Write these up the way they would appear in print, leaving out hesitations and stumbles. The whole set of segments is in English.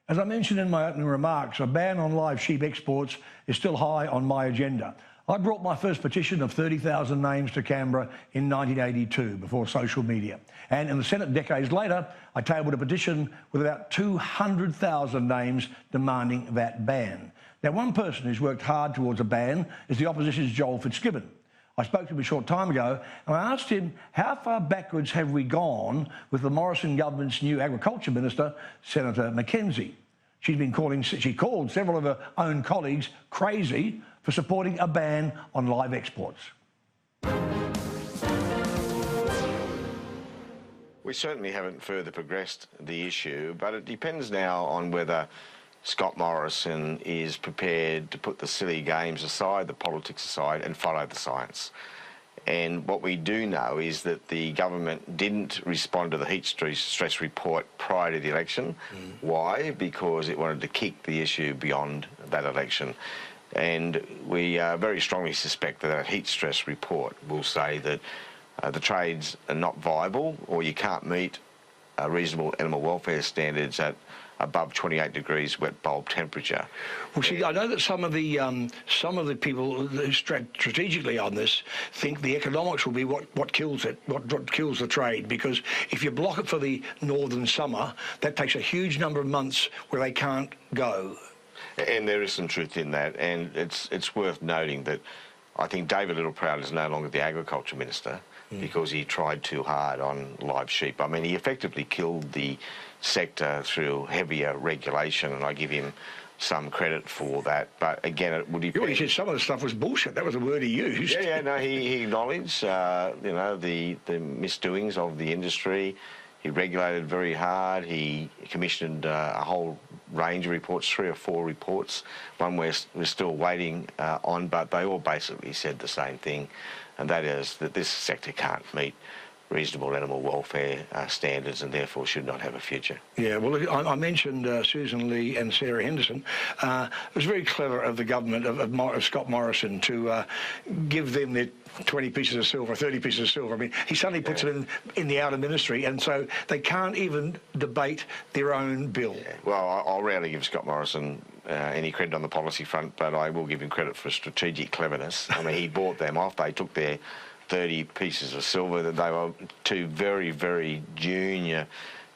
As I mentioned in my opening remarks, a ban on live sheep exports is still high on my agenda. I brought my first petition of 30,000 names to Canberra in 1982 before social media. And in the Senate decades later, I tabled a petition with about 200,000 names demanding that ban. Now, one person who's worked hard towards a ban is the opposition's Joel Fitzgibbon. I spoke to him a short time ago and I asked him, how far backwards have we gone with the Morrison government's new Agriculture Minister, Senator Mackenzie? She called several of her own colleagues crazy for supporting a ban on live exports. We certainly haven't further progressed the issue, but it depends now on whether Scott Morrison is prepared to put the silly games aside, the politics aside, and follow the science. And what we do know is that the government didn't respond to the heat stress report prior to the election. Why? Because it wanted to kick the issue beyond that election. And we very strongly suspect that that heat stress report will say that the trades are not viable, or you can't meet reasonable animal welfare standards at above 28 degrees wet bulb temperature. Well, see, I know that some of the people who strategically on this think the economics will be what kills it, what kills the trade, because if you block it for the northern summer, that takes a huge number of months where they can't go. And there is some truth in that, and it's worth noting that I think David Littleproud is no longer the Agriculture Minister because he tried too hard on live sheep. I mean, he effectively killed the sector through heavier regulation, and I give him some credit for that. But again, it would depend. He said some of the stuff was bullshit. That was the word he used. Yeah, no, he acknowledged, you know, the misdoings of the industry. He regulated very hard. He commissioned a whole range of reports, 3 or 4 reports. One we're still waiting on, but they all basically said the same thing, and that is that this sector can't meet reasonable animal welfare standards and therefore should not have a future. Yeah, well, I mentioned Susan Lee and Sarah Henderson. It was very clever of the government, of Scott Morrison, to give them their 20 pieces of silver, 30 pieces of silver. I mean, he suddenly puts it in the outer ministry, and so they can't even debate their own bill. Yeah. Well, I'll rarely give Scott Morrison any credit on the policy front, but I will give him credit for strategic cleverness. I mean, he bought them off. They took their 30 pieces of silver, that they were 2 very, very junior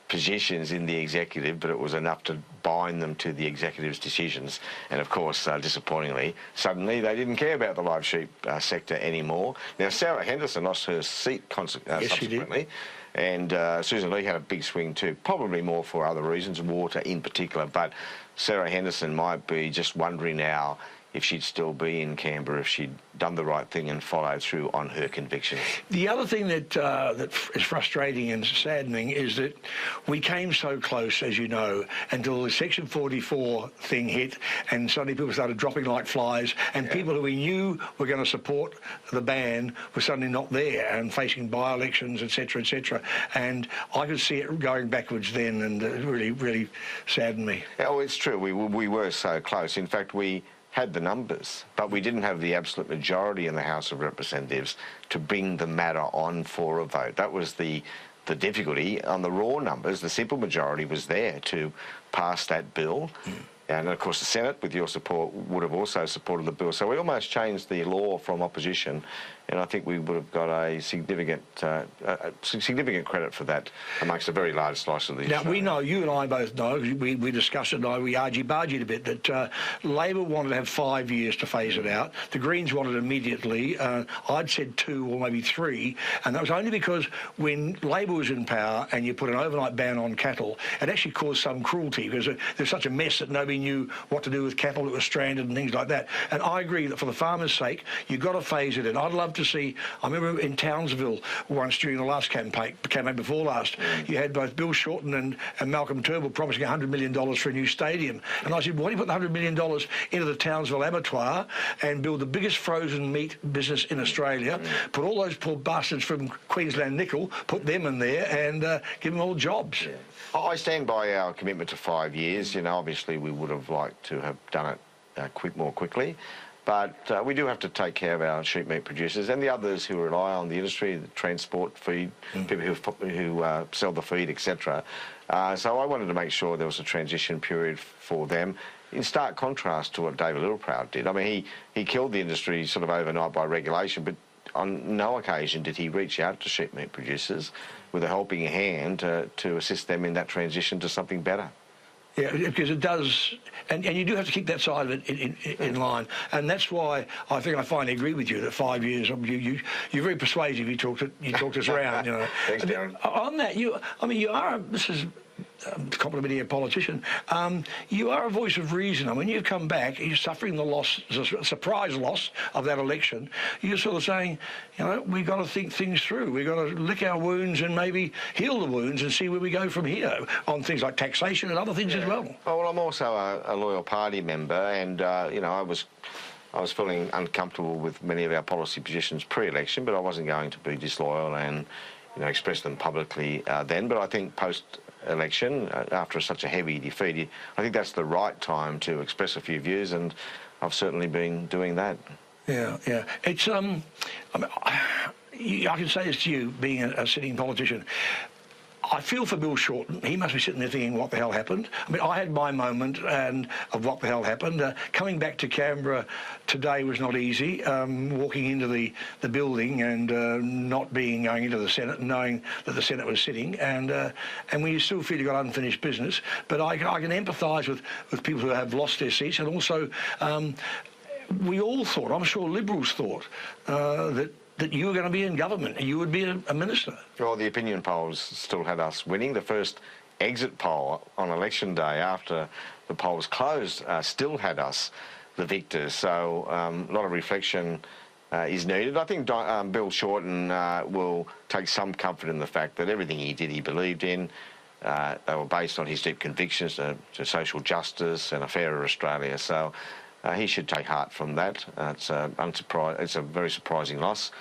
positions in the executive, but it was enough to bind them to the executive's decisions. And of course, disappointingly, suddenly they didn't care about the live sheep sector anymore. Now, Sarah Henderson lost her seat subsequently, and Susan Lee had a big swing too, probably more for other reasons, water in particular, but Sarah Henderson might be just wondering now if she'd still be in Canberra if she'd done the right thing and followed through on her convictions. The other thing that is frustrating and saddening is that we came so close, as you know, until the Section 44 thing hit, and suddenly people started dropping like flies, and people who we knew were going to support the ban were suddenly not there and facing by-elections, etc., etc. And I could see it going backwards then, and it really, really saddened me. Oh, it's true. We were so close. In fact, we had the numbers, but we didn't have the absolute majority in the House of Representatives to bring the matter on for a vote. That was the difficulty. On the raw numbers, the simple majority was there to pass that bill. And of course the Senate, with your support, would have also supported the bill. So we almost changed the law from opposition, and I think we would have got a significant credit for that amongst a very large slice of the Now, we know, you and I both know, we discussed it and we argy-bargied a bit, that Labor wanted to have 5 years to phase it out. The Greens wanted immediately. I'd said 2 or maybe 3, and that was only because when Labor was in power and you put an overnight ban on cattle, it actually caused some cruelty because there's such a mess that nobody knew what to do with cattle that were stranded and things like that. And I agree that for the farmers' sake, you've got to phase it in. I'd love to see, I remember in Townsville once during the last campaign before last, you had both Bill Shorten and Malcolm Turnbull promising $100 million for a new stadium. And I said, why don't you put the $100 million into the Townsville abattoir and build the biggest frozen meat business in Australia, put all those poor bastards from Queensland Nickel, put them in there and give them all jobs. I stand by our commitment to 5 years. You know, obviously we would have liked to have done it more quickly. But we do have to take care of our sheep meat producers and the others who rely on the industry, the transport, feed, people who sell the feed, etc. So I wanted to make sure there was a transition period for them, in stark contrast to what David Littleproud did. I mean, he killed the industry sort of overnight by regulation, but on no occasion did he reach out to sheep meat producers with a helping hand to assist them in that transition to something better. Yeah, because it does, and you do have to keep that side of it in line, and that's why I think I finally agree with you that 5 years. You're very persuasive. You talked us around. You know. Thanks, Darren. On that, you are. This is complimenting a politician. You are a voice of reason. I mean, you've come back. You're suffering the loss, the surprise loss of that election. You're sort of saying, you know, we've got to think things through. We've got to lick our wounds and maybe heal the wounds and see where we go from here on things like taxation and other things as well. Oh, well, I'm also a loyal party member, and you know, I was feeling uncomfortable with many of our policy positions pre-election, but I wasn't going to be disloyal and, you know, express them publicly then. But I think post-election, after such a heavy defeat, I think that's the right time to express a few views, and I've certainly been doing that. Yeah, yeah. It's I mean, I can say this to you, being a sitting politician. I feel for Bill Shorten. He must be sitting there thinking, what the hell happened? I mean, I had my moment of what the hell happened. Coming back to Canberra today was not easy. Walking into the building and not going into the Senate and knowing that the Senate was sitting, and when you still feel you've got unfinished business. But I can empathise with people who have lost their seats, and also we all thought, I'm sure Liberals thought, that you were going to be in government, you would be a minister. Well, the opinion polls still had us winning. The first exit poll on election day after the polls closed still had us the victors. So a lot of reflection is needed. I think Bill Shorten will take some comfort in the fact that everything he did, he believed in. They were based on his deep convictions to social justice and a fairer Australia. So he should take heart from that. It's a very surprising loss,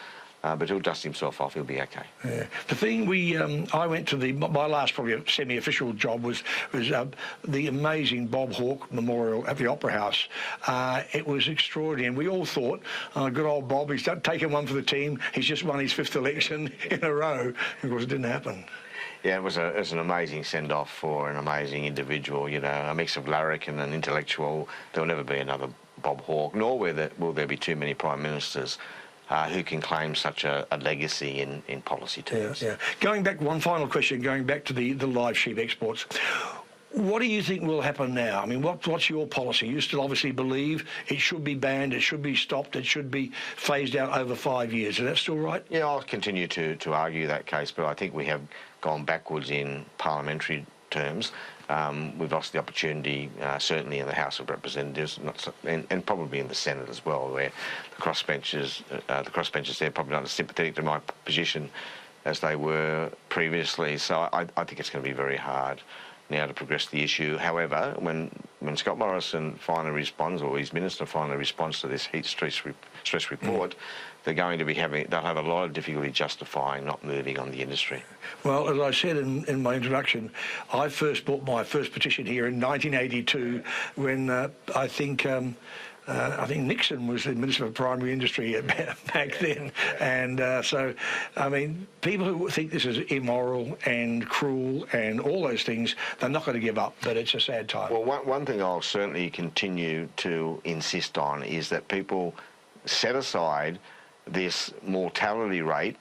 but he'll dust himself off. He'll be okay. Yeah. The thing I went to my last probably semi-official job was the amazing Bob Hawke Memorial at the Opera House. It was extraordinary, and we all thought, good old Bob, he's taken one for the team. He's just won his 5th election in a row. Of course, it didn't happen. Yeah, it was an amazing send-off for an amazing individual, you know, a mix of larrikin and intellectual. There will never be another Bob Hawke, nor will there be too many Prime Ministers who can claim such a legacy in policy terms. Yeah, yeah. Going back, one final question, going back to the live sheep exports. What do you think will happen now? I mean, what's your policy? You still obviously believe it should be banned, it should be stopped, it should be phased out over 5 years. Is that still right? Yeah, I'll continue to argue that case, but I think we have gone backwards in parliamentary terms. We've lost the opportunity, certainly in the House of Representatives, and probably in the Senate as well, where the crossbenchers there probably not as sympathetic to my position as they were previously. So I think it's going to be very hard now to progress the issue. However, when Scott Morrison finally responds, or his minister finally responds to this heat stress report, they'll have a lot of difficulty justifying not moving on the industry. Well, as I said in my introduction, I first brought my first petition here in 1982 when I think Nixon was the Minister for Primary Industry back then. And so, I mean, people who think this is immoral and cruel and all those things, they're not going to give up, but it's a sad time. Well, one thing I'll certainly continue to insist on is that people set aside this mortality rate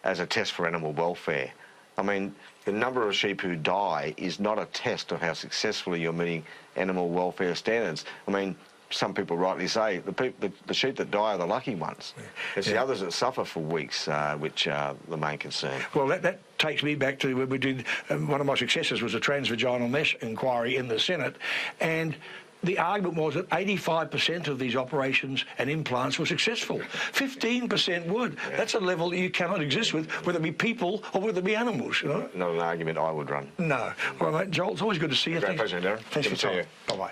as a test for animal welfare. I mean, the number of sheep who die is not a test of how successfully you're meeting animal welfare standards. I mean, some people rightly say the sheep that die are the lucky ones. Yeah. It's the others that suffer for weeks which are the main concern. Well, that takes me back to when we did, one of my successes was a transvaginal mesh inquiry in the Senate, and the argument was that 85% of these operations and implants were successful. 15% weren't. Yeah. That's a level that you cannot exist with, whether it be people or whether it be animals, you know? Not an argument I would run. No. All right, mate. Joel, it's always good to see you. Great pleasure, Darren. Thanks for your time. Bye-bye.